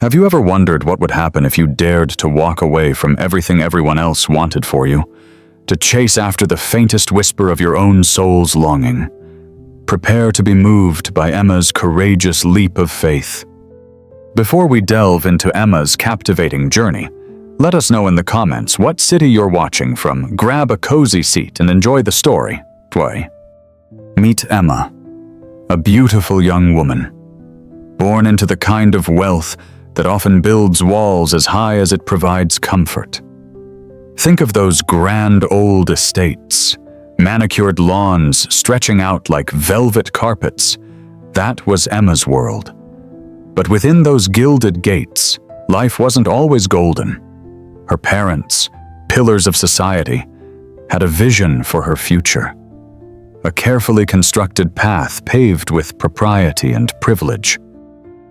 Have you ever wondered what would happen if you dared to walk away from everything everyone else wanted for you, to chase after the faintest whisper of your own soul's longing? Prepare to be moved by Emma's courageous leap of faith. Before we delve into Emma's captivating journey, let us know in the comments what city you're watching from. Grab a cozy seat and enjoy the story. Meet Emma, a beautiful young woman, born into the kind of wealth that often builds walls as high as it provides comfort. Think of those grand old estates, manicured lawns stretching out like velvet carpets. That was Emma's world. But within those gilded gates, life wasn't always golden. Her parents, pillars of society, had a vision for her future. A carefully constructed path paved with propriety and privilege.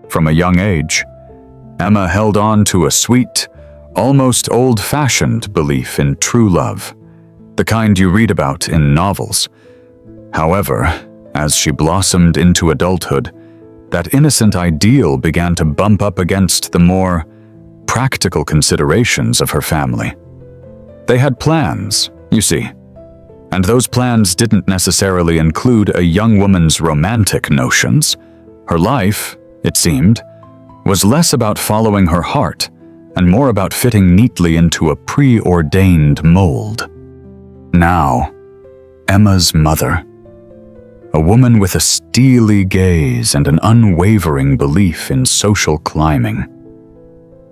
From a young age, Emma held on to a sweet, almost old-fashioned belief in true love, the kind you read about in novels. However, as she blossomed into adulthood, that innocent ideal began to bump up against the more practical considerations of her family. They had plans, you see, and those plans didn't necessarily include a young woman's romantic notions. Her life, it seemed, was less about following her heart and more about fitting neatly into a preordained mold. Now, Emma's mother, a woman with a steely gaze and an unwavering belief in social climbing,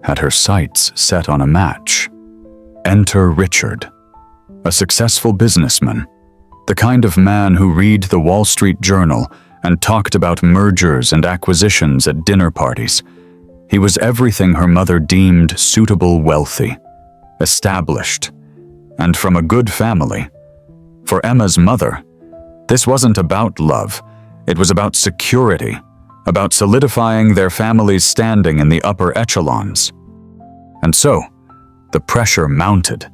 had her sights set on a match. Enter Richard, a successful businessman, the kind of man who read the Wall Street Journal and talked about mergers and acquisitions at dinner parties. He was everything her mother deemed suitable, wealthy, established, and from a good family. For Emma's mother, this wasn't about love. It was about security, about solidifying their family's standing in the upper echelons. And so, the pressure mounted.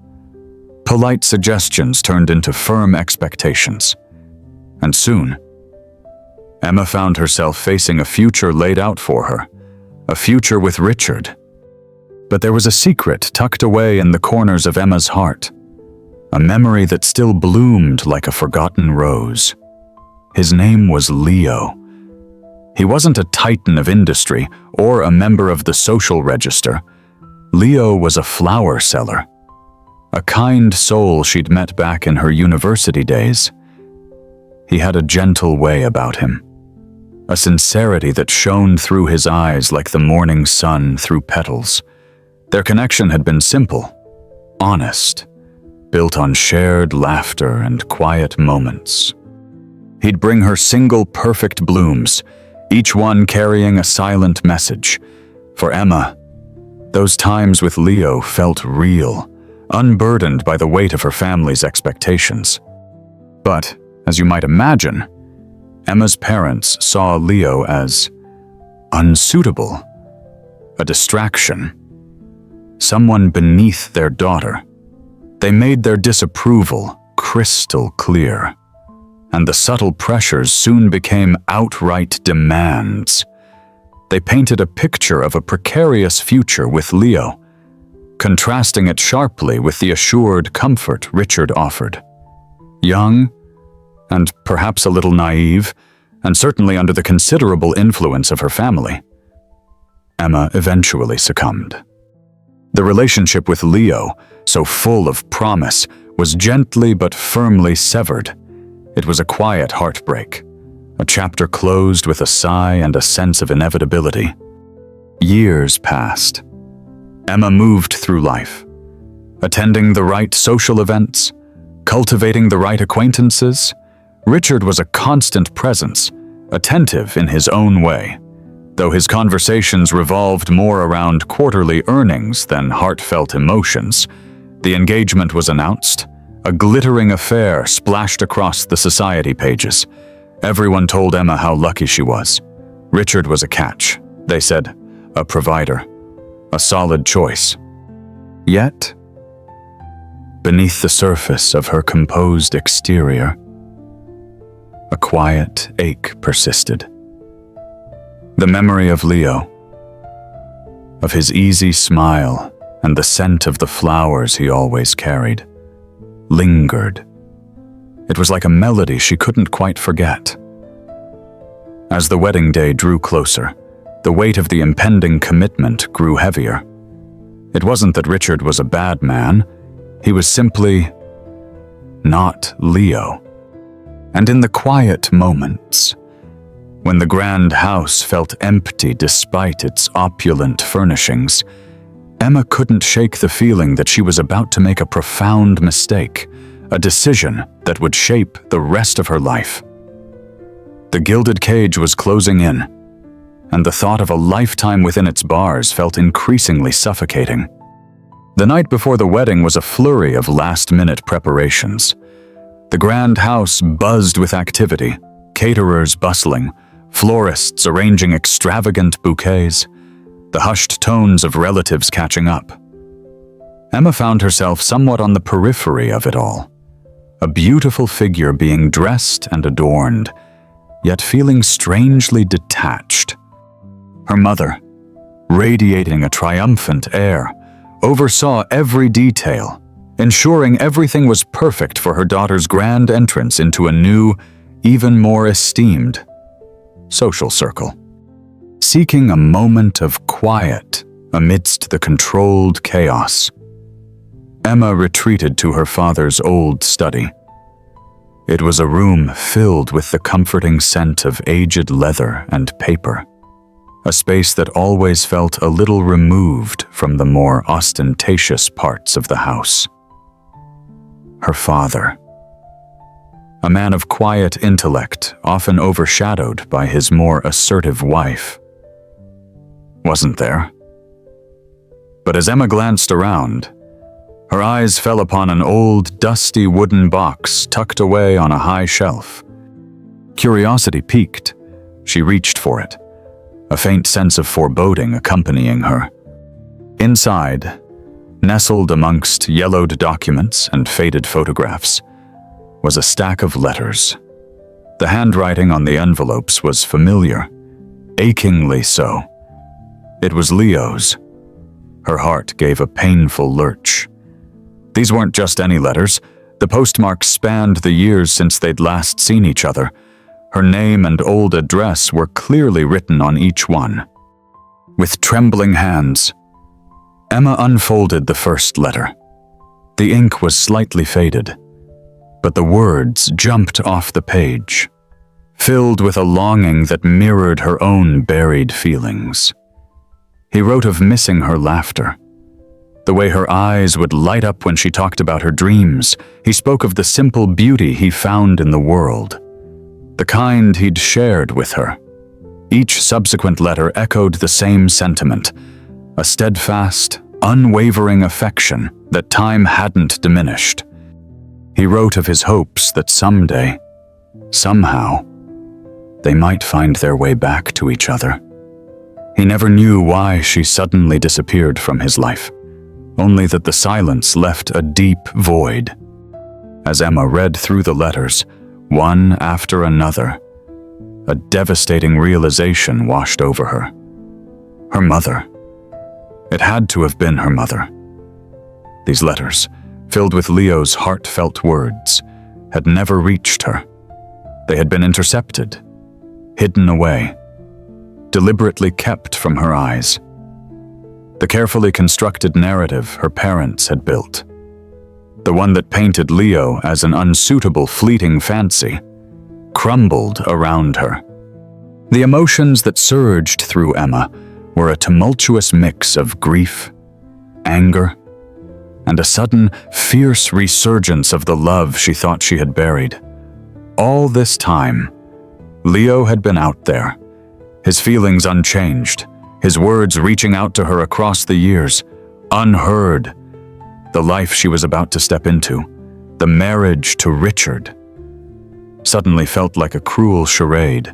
Polite suggestions turned into firm expectations. And soon, Emma found herself facing a future laid out for her, a future with Richard. But there was a secret tucked away in the corners of Emma's heart, a memory that still bloomed like a forgotten rose. His name was Leo. He wasn't a titan of industry or a member of the social register. Leo was a flower seller, a kind soul she'd met back in her university days. He had a gentle way about him, a sincerity that shone through his eyes like the morning sun through petals. Their connection had been simple, honest, built on shared laughter and quiet moments. He'd bring her single perfect blooms, each one carrying a silent message. For Emma, those times with Leo felt real, unburdened by the weight of her family's expectations. But, as you might imagine, Emma's parents saw Leo as unsuitable, a distraction, someone beneath their daughter. They made their disapproval crystal clear, and the subtle pressures soon became outright demands. They painted a picture of a precarious future with Leo, contrasting it sharply with the assured comfort Richard offered. Young, and perhaps a little naive, and certainly under the considerable influence of her family, Emma eventually succumbed. The relationship with Leo, so full of promise, was gently but firmly severed. It was a quiet heartbreak, a chapter closed with a sigh and a sense of inevitability. Years passed. Emma moved through life, attending the right social events, cultivating the right acquaintances. Richard was a constant presence, attentive in his own way, though his conversations revolved more around quarterly earnings than heartfelt emotions. The engagement was announced, a glittering affair splashed across the society pages. Everyone told Emma how lucky she was. Richard was a catch, they said, a provider, a solid choice. Yet, beneath the surface of her composed exterior, a quiet ache persisted. The memory of Leo, of his easy smile and the scent of the flowers he always carried, lingered. It was like a melody she couldn't quite forget. As the wedding day drew closer, the weight of the impending commitment grew heavier. It wasn't that Richard was a bad man, he was simply not Leo. And in the quiet moments, when the grand house felt empty despite its opulent furnishings, Emma couldn't shake the feeling that she was about to make a profound mistake, a decision that would shape the rest of her life. The gilded cage was closing in, and the thought of a lifetime within its bars felt increasingly suffocating. The night before the wedding was a flurry of last-minute preparations. The grand house buzzed with activity, caterers bustling, florists arranging extravagant bouquets, the hushed tones of relatives catching up. Emma found herself somewhat on the periphery of it all, a beautiful figure being dressed and adorned, yet feeling strangely detached. Her mother, radiating a triumphant air, oversaw every detail, ensuring everything was perfect for her daughter's grand entrance into a new, even more esteemed social circle. Seeking a moment of quiet amidst the controlled chaos, Emma retreated to her father's old study. It was a room filled with the comforting scent of aged leather and paper, a space that always felt a little removed from the more ostentatious parts of the house. Her father, a man of quiet intellect, often overshadowed by his more assertive wife, wasn't there. But as Emma glanced around, her eyes fell upon an old, dusty wooden box tucked away on a high shelf. Curiosity piqued. She reached for it, a faint sense of foreboding accompanying her. Inside, nestled amongst yellowed documents and faded photographs, was a stack of letters. The handwriting on the envelopes was familiar, achingly so. It was Leo's. Her heart gave a painful lurch. These weren't just any letters. The postmarks spanned the years since they'd last seen each other. Her name and old address were clearly written on each one. With trembling hands, Emma unfolded the first letter. The ink was slightly faded, but the words jumped off the page, filled with a longing that mirrored her own buried feelings. He wrote of missing her laughter, the way her eyes would light up when she talked about her dreams. He spoke of the simple beauty he found in the world, the kind he'd shared with her. Each subsequent letter echoed the same sentiment, a steadfast, unwavering affection that time hadn't diminished. He wrote of his hopes that someday, somehow, they might find their way back to each other. He never knew why she suddenly disappeared from his life, only that the silence left a deep void. As Emma read through the letters, one after another, a devastating realization washed over her. Her mother. It had to have been her mother. These letters, filled with Leo's heartfelt words, had never reached her. They had been intercepted, hidden away, deliberately kept from her eyes. The carefully constructed narrative her parents had built, the one that painted Leo as an unsuitable fleeting fancy, crumbled around her. The emotions that surged through Emma were a tumultuous mix of grief, anger, and a sudden, fierce resurgence of the love she thought she had buried. All this time, Leo had been out there, his feelings unchanged, his words reaching out to her across the years, unheard. The life she was about to step into, the marriage to Richard, suddenly felt like a cruel charade,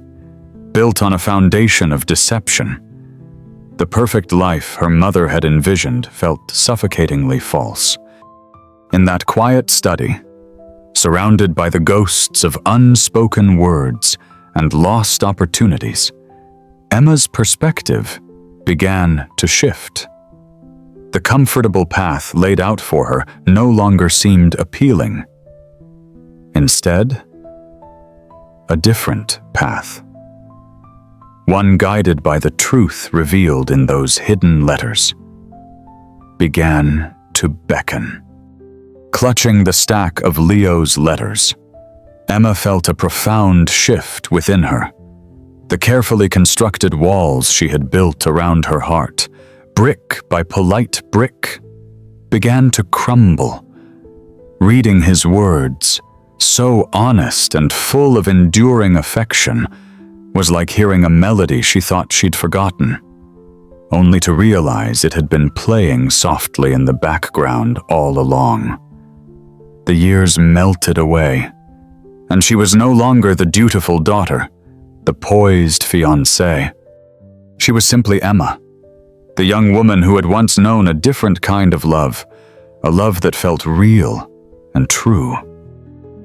built on a foundation of deception. The perfect life her mother had envisioned felt suffocatingly false. In that quiet study, surrounded by the ghosts of unspoken words and lost opportunities, Emma's perspective began to shift. The comfortable path laid out for her no longer seemed appealing. Instead, a different path. One guided by the truth revealed in those hidden letters, began to beckon. Clutching the stack of Leo's letters, Emma felt a profound shift within her. The carefully constructed walls she had built around her heart, brick by polite brick, began to crumble. Reading his words, so honest and full of enduring affection, was like hearing a melody she thought she'd forgotten, only to realize it had been playing softly in the background all along. The years melted away, and she was no longer the dutiful daughter, the poised fiancée. She was simply Emma, the young woman who had once known a different kind of love, a love that felt real and true.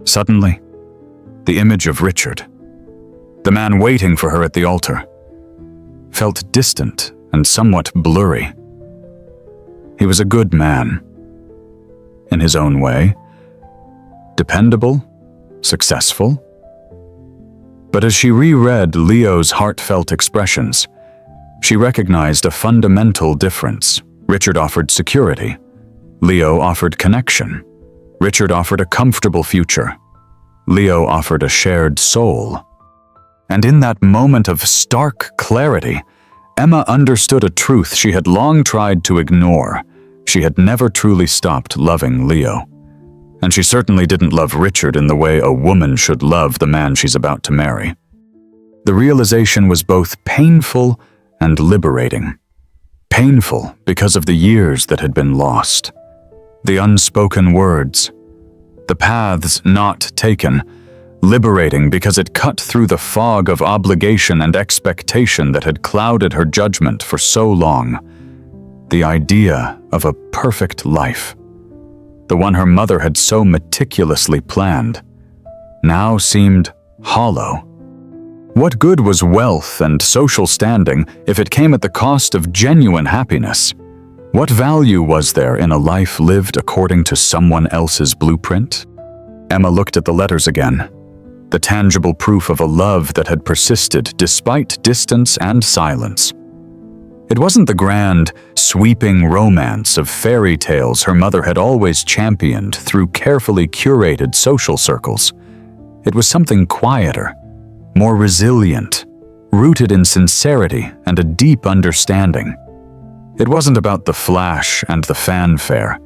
Suddenly, the image of Richard, the man waiting for her at the altar, felt distant and somewhat blurry. He was a good man, in his own way, dependable, successful. But as she reread Leo's heartfelt expressions, she recognized a fundamental difference. Richard offered security. Leo offered connection. Richard offered a comfortable future. Leo offered a shared soul. And in that moment of stark clarity, Emma understood a truth she had long tried to ignore. She had never truly stopped loving Leo. And she certainly didn't love Richard in the way a woman should love the man she's about to marry. The realization was both painful and liberating. Painful because of the years that had been lost, the unspoken words, the paths not taken. Liberating because it cut through the fog of obligation and expectation that had clouded her judgment for so long. The idea of a perfect life, the one her mother had so meticulously planned, now seemed hollow. What good was wealth and social standing if it came at the cost of genuine happiness? What value was there in a life lived according to someone else's blueprint? Emma looked at the letters again, the tangible proof of a love that had persisted despite distance and silence. It wasn't the grand, sweeping romance of fairy tales her mother had always championed through carefully curated social circles. It was something quieter, more resilient, rooted in sincerity and a deep understanding. It wasn't about the flash and the fanfare.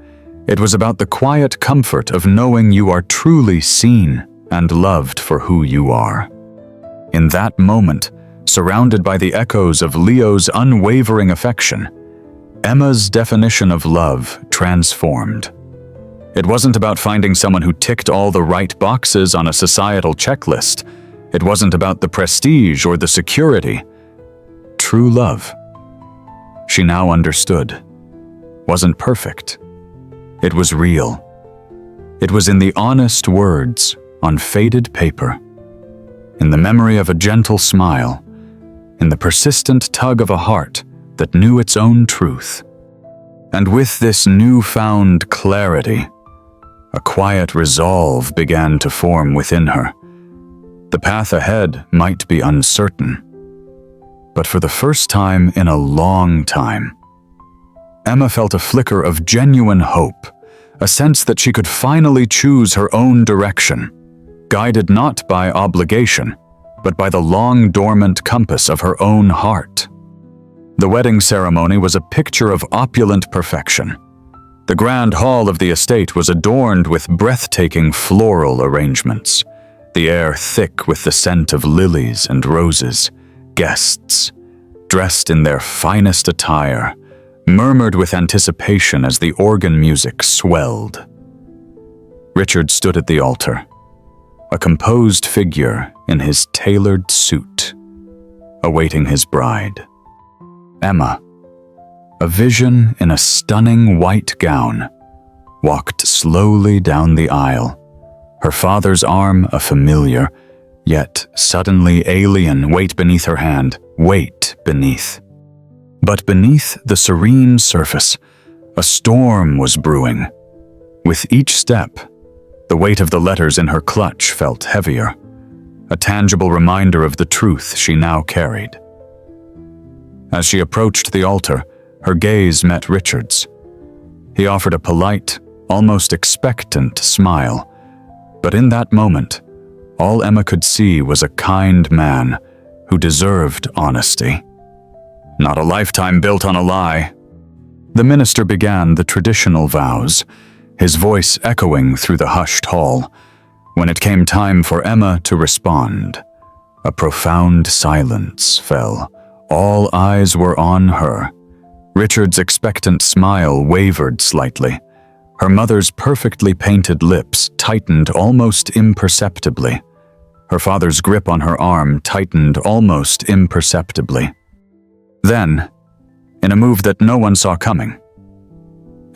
It was about the quiet comfort of knowing you are truly seen and loved for who you are. In that moment, surrounded by the echoes of Leo's unwavering affection, Emma's definition of love transformed. It wasn't about finding someone who ticked all the right boxes on a societal checklist. It wasn't about the prestige or the security. True love, she now understood, wasn't perfect. It was real. It was in the honest words on faded paper, in the memory of a gentle smile, in the persistent tug of a heart that knew its own truth. And with this newfound clarity, a quiet resolve began to form within her. The path ahead might be uncertain, but for the first time in a long time, Emma felt a flicker of genuine hope, a sense that she could finally choose her own direction, guided not by obligation, but by the long-dormant compass of her own heart. The wedding ceremony was a picture of opulent perfection. The grand hall of the estate was adorned with breathtaking floral arrangements, the air thick with the scent of lilies and roses. Guests, dressed in their finest attire, murmured with anticipation as the organ music swelled. Richard stood at the altar, a composed figure in his tailored suit, awaiting his bride. Emma, a vision in a stunning white gown, walked slowly down the aisle, her father's arm a familiar, yet suddenly alien weight beneath her hand, weight beneath. But beneath the serene surface, a storm was brewing. With each step, the weight of the letters in her clutch felt heavier, a tangible reminder of the truth she now carried. As she approached the altar, her gaze met Richard's. He offered a polite, almost expectant smile, but in that moment, all Emma could see was a kind man who deserved honesty. Not a lifetime built on a lie. The minister began the traditional vows, his voice echoing through the hushed hall. When it came time for Emma to respond, a profound silence fell. All eyes were on her. Richard's expectant smile wavered slightly. Her mother's perfectly painted lips tightened almost imperceptibly. Her father's grip on her arm tightened almost imperceptibly. Then, in a move that no one saw coming,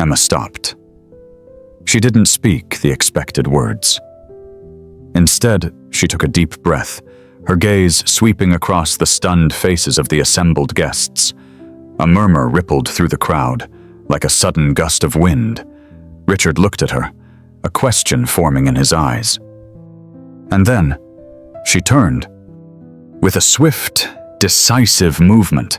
Emma stopped. She didn't speak the expected words. Instead, she took a deep breath, her gaze sweeping across the stunned faces of the assembled guests. A murmur rippled through the crowd, like a sudden gust of wind. Richard looked at her, a question forming in his eyes. And then, she turned. With a swift, decisive movement,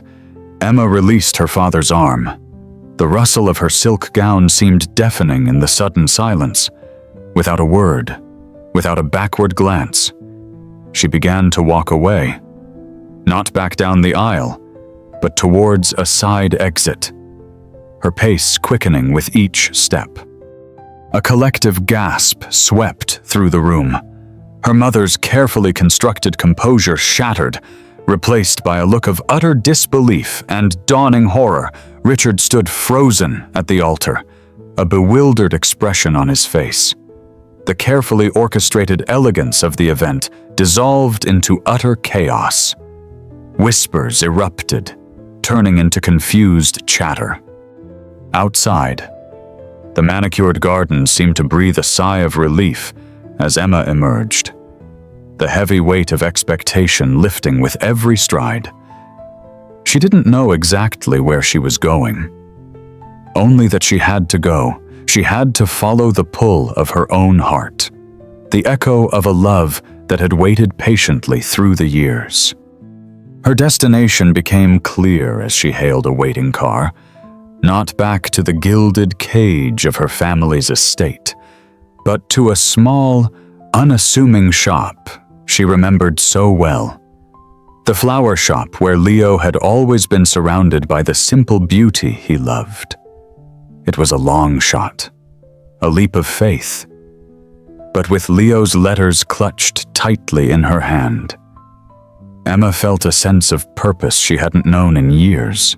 Emma released her father's arm. The rustle of her silk gown seemed deafening in the sudden silence. Without a word, without a backward glance, she began to walk away. Not back down the aisle, but towards a side exit, her pace quickening with each step. A collective gasp swept through the room. Her mother's carefully constructed composure shattered, replaced by a look of utter disbelief and dawning horror. Richard stood frozen at the altar, a bewildered expression on his face. The carefully orchestrated elegance of the event dissolved into utter chaos. Whispers erupted, turning into confused chatter. Outside, the manicured garden seemed to breathe a sigh of relief as Emma emerged, the heavy weight of expectation lifting with every stride. She didn't know exactly where she was going, only that she had to go. She had to follow the pull of her own heart, the echo of a love that had waited patiently through the years. Her destination became clear as she hailed a waiting car, not back to the gilded cage of her family's estate, but to a small, unassuming shop she remembered so well. The flower shop where Leo had always been surrounded by the simple beauty he loved. It was a long shot, a leap of faith, but with Leo's letters clutched tightly in her hand, Emma felt a sense of purpose she hadn't known in years.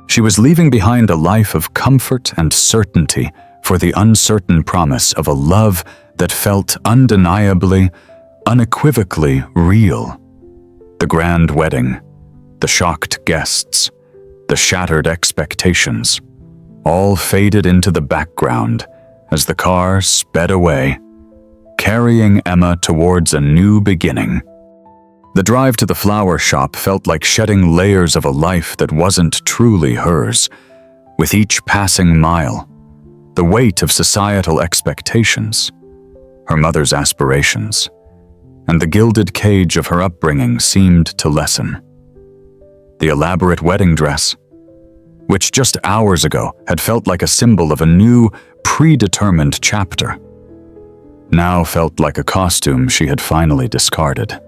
She was leaving behind a life of comfort and certainty for the uncertain promise of a love that felt undeniably, unequivocally real. The grand wedding, the shocked guests, the shattered expectations, all faded into the background as the car sped away, carrying Emma towards a new beginning. The drive to the flower shop felt like shedding layers of a life that wasn't truly hers. With each passing mile, the weight of societal expectations, her mother's aspirations, and the gilded cage of her upbringing seemed to lessen. The elaborate wedding dress, which just hours ago had felt like a symbol of a new, predetermined chapter, now felt like a costume she had finally discarded.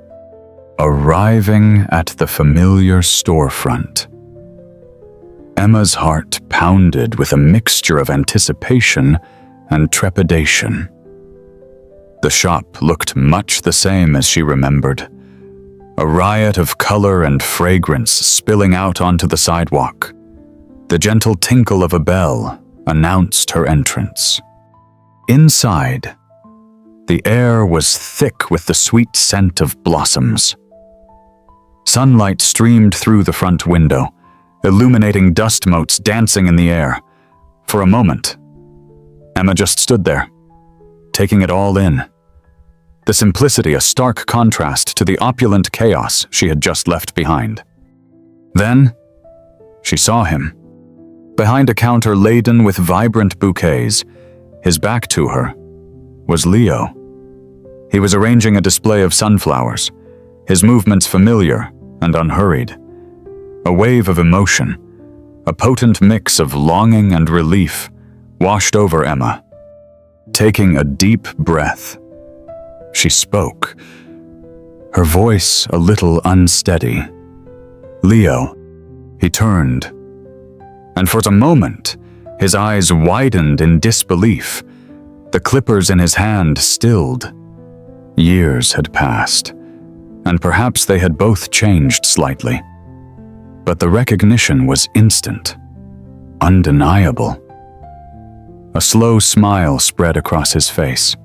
Arriving at the familiar storefront, Emma's heart pounded with a mixture of anticipation and trepidation. The shop looked much the same as she remembered, a riot of color and fragrance spilling out onto the sidewalk. The gentle tinkle of a bell announced her entrance. Inside, the air was thick with the sweet scent of blossoms. Sunlight streamed through the front window, illuminating dust motes dancing in the air. For a moment, Emma just stood there, taking it all in. The simplicity a stark contrast to the opulent chaos she had just left behind. Then, She saw him. Behind a counter laden with vibrant bouquets, his back to her, was Leo. He was arranging a display of sunflowers, his movements familiar and unhurried. A wave of emotion, a potent mix of longing and relief, washed over Emma. Taking a deep breath, she spoke, her voice a little unsteady. "Leo." He turned, and for a moment, his eyes widened in disbelief. The clippers in his hand stilled. Years had passed, and perhaps they had both changed slightly. But the recognition was instant, undeniable. A slow smile spread across his face,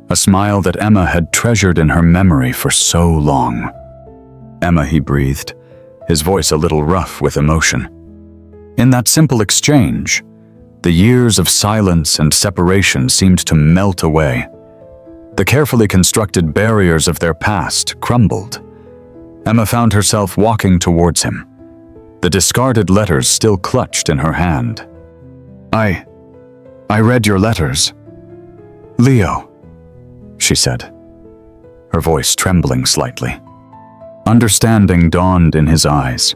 a smile that Emma had treasured in her memory for so long. "Emma," he breathed, his voice a little rough with emotion. In that simple exchange, the years of silence and separation seemed to melt away. The carefully constructed barriers of their past crumbled. Emma found herself walking towards him, the discarded letters still clutched in her hand. I read your letters." "Leo," she said, her voice trembling slightly. Understanding dawned in his eyes.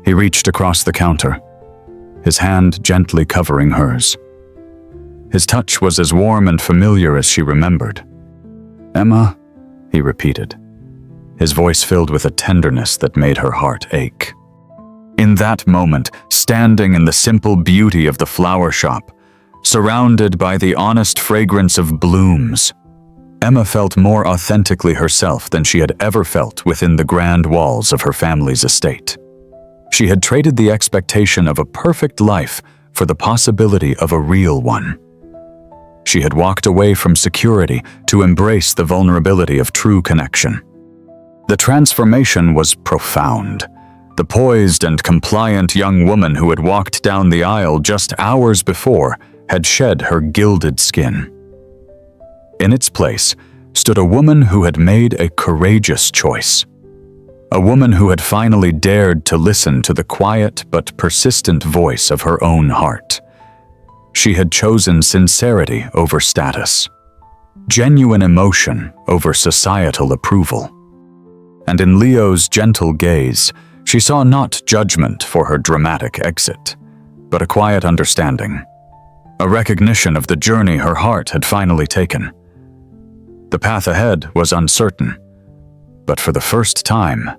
He reached across the counter, his hand gently covering hers. His touch was as warm and familiar as she remembered. "Emma," he repeated, his voice filled with a tenderness that made her heart ache. In that moment, standing in the simple beauty of the flower shop, surrounded by the honest fragrance of blooms, Emma felt more authentically herself than she had ever felt within the grand walls of her family's estate. She had traded the expectation of a perfect life for the possibility of a real one. She had walked away from security to embrace the vulnerability of true connection. The transformation was profound. The poised and compliant young woman who had walked down the aisle just hours before had shed her gilded skin. In its place stood a woman who had made a courageous choice. A woman who had finally dared to listen to the quiet but persistent voice of her own heart. She had chosen sincerity over status, genuine emotion over societal approval. And in Leo's gentle gaze, she saw not judgment for her dramatic exit, but a quiet understanding, a recognition of the journey her heart had finally taken. The path ahead was uncertain, but for the first time,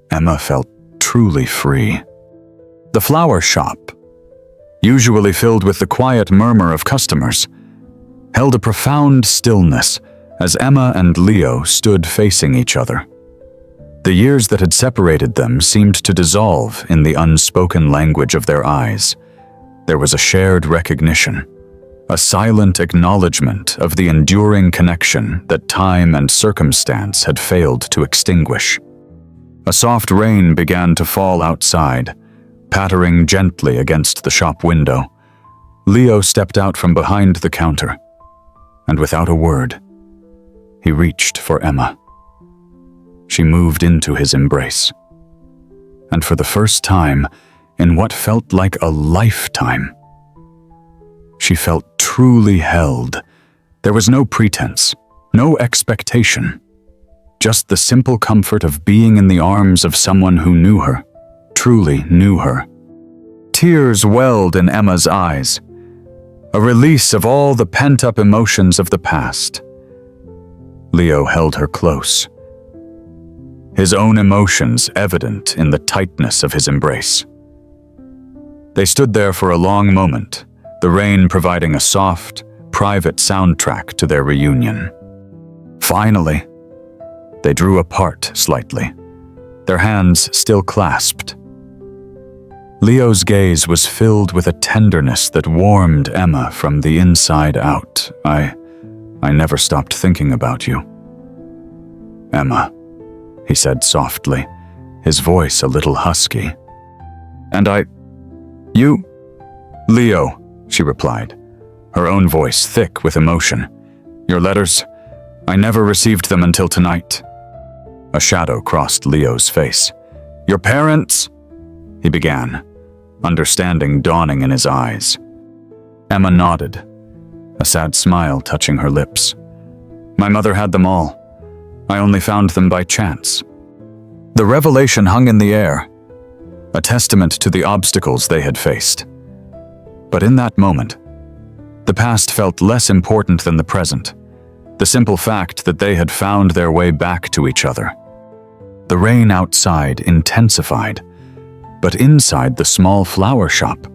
Emma felt truly free. The flower shop, usually filled with the quiet murmur of customers, held a profound stillness as Emma and Leo stood facing each other. The years that had separated them seemed to dissolve in the unspoken language of their eyes. There was a shared recognition, a silent acknowledgement of the enduring connection that time and circumstance had failed to extinguish. A soft rain began to fall outside, pattering gently against the shop window. Leo stepped out from behind the counter, and without a word, he reached for Emma. She moved into his embrace, and for the first time, in what felt like a lifetime, she felt truly held. There was no pretense, no expectation, just the simple comfort of being in the arms of someone who knew her, truly knew her. Tears welled in Emma's eyes, a release of all the pent-up emotions of the past. Leo held her close, his own emotions evident in the tightness of his embrace. They stood there for a long moment, the rain providing a soft, private soundtrack to their reunion. Finally, they drew apart slightly, their hands still clasped. Leo's gaze was filled with a tenderness that warmed Emma from the inside out. I never stopped thinking about you, Emma," he said softly, his voice a little husky. "And you, Leo," she replied, her own voice thick with emotion. "Your letters, I never received them until tonight." A shadow crossed Leo's face. "Your parents?" he began, understanding dawning in his eyes. Emma nodded, a sad smile touching her lips. My mother had them all. I only found them by chance. The revelation hung in the air, a testament to the obstacles they had faced. But in that moment, the past felt less important than the present, the simple fact that they had found their way back to each other. The rain outside intensified, but inside the small flower shop,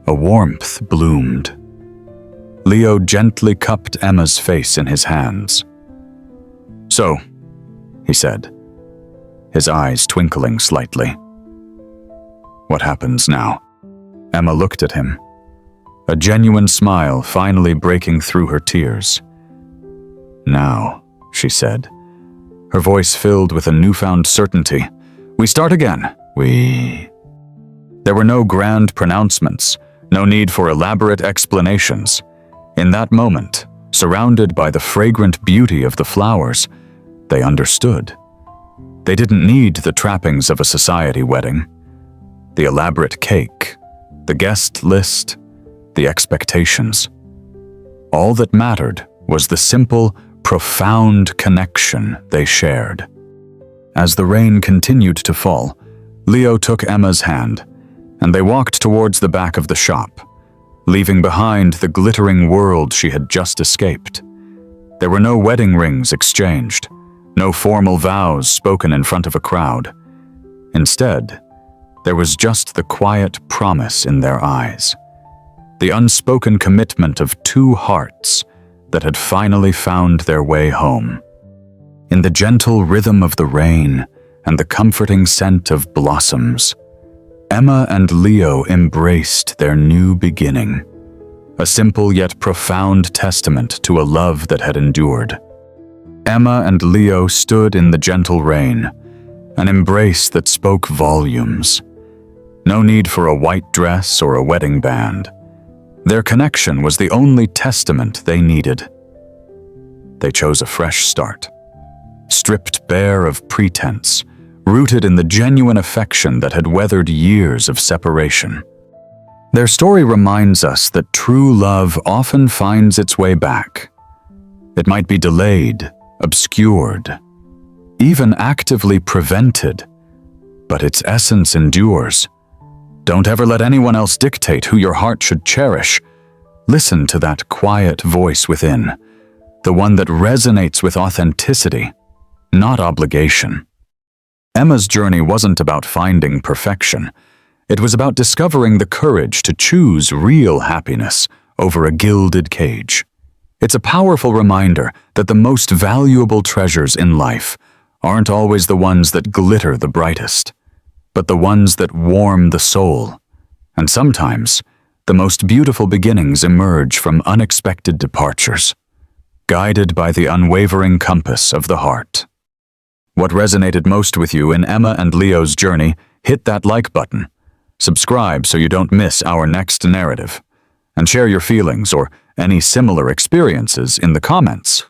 a warmth bloomed. Leo gently cupped Emma's face in his hands. So, he said, his eyes twinkling slightly. What happens now? Emma looked at him, a genuine smile finally breaking through her tears. Now, she said, her voice filled with a newfound certainty. We start again. There were no grand pronouncements, no need for elaborate explanations. In that moment, surrounded by the fragrant beauty of the flowers, they understood. They didn't need the trappings of a society wedding. The elaborate cake, the guest list, the expectations. All that mattered was the simple, profound connection they shared. As the rain continued to fall, Leo took Emma's hand, and they walked towards the back of the shop, leaving behind the glittering world she had just escaped. There were no wedding rings exchanged, no formal vows spoken in front of a crowd. Instead, there was just the quiet promise in their eyes, the unspoken commitment of two hearts that had finally found their way home. In the gentle rhythm of the rain and the comforting scent of blossoms, Emma and Leo embraced their new beginning, a simple yet profound testament to a love that had endured. Emma and Leo stood in the gentle rain, an embrace that spoke volumes. No need for a white dress or a wedding band. Their connection was the only testament they needed. They chose a fresh start, stripped bare of pretense, rooted in the genuine affection that had weathered years of separation. Their story reminds us that true love often finds its way back. It might be delayed, obscured, even actively prevented, but its essence endures. Don't ever let anyone else dictate who your heart should cherish. Listen to that quiet voice within, the one that resonates with authenticity, not obligation. Emma's journey wasn't about finding perfection. It was about discovering the courage to choose real happiness over a gilded cage. It's a powerful reminder that the most valuable treasures in life aren't always the ones that glitter the brightest, but the ones that warm the soul. And sometimes, the most beautiful beginnings emerge from unexpected departures, guided by the unwavering compass of the heart. What resonated most with you in Emma and Leo's journey, hit that like button. Subscribe so you don't miss our next narrative. And share your feelings or any similar experiences in the comments.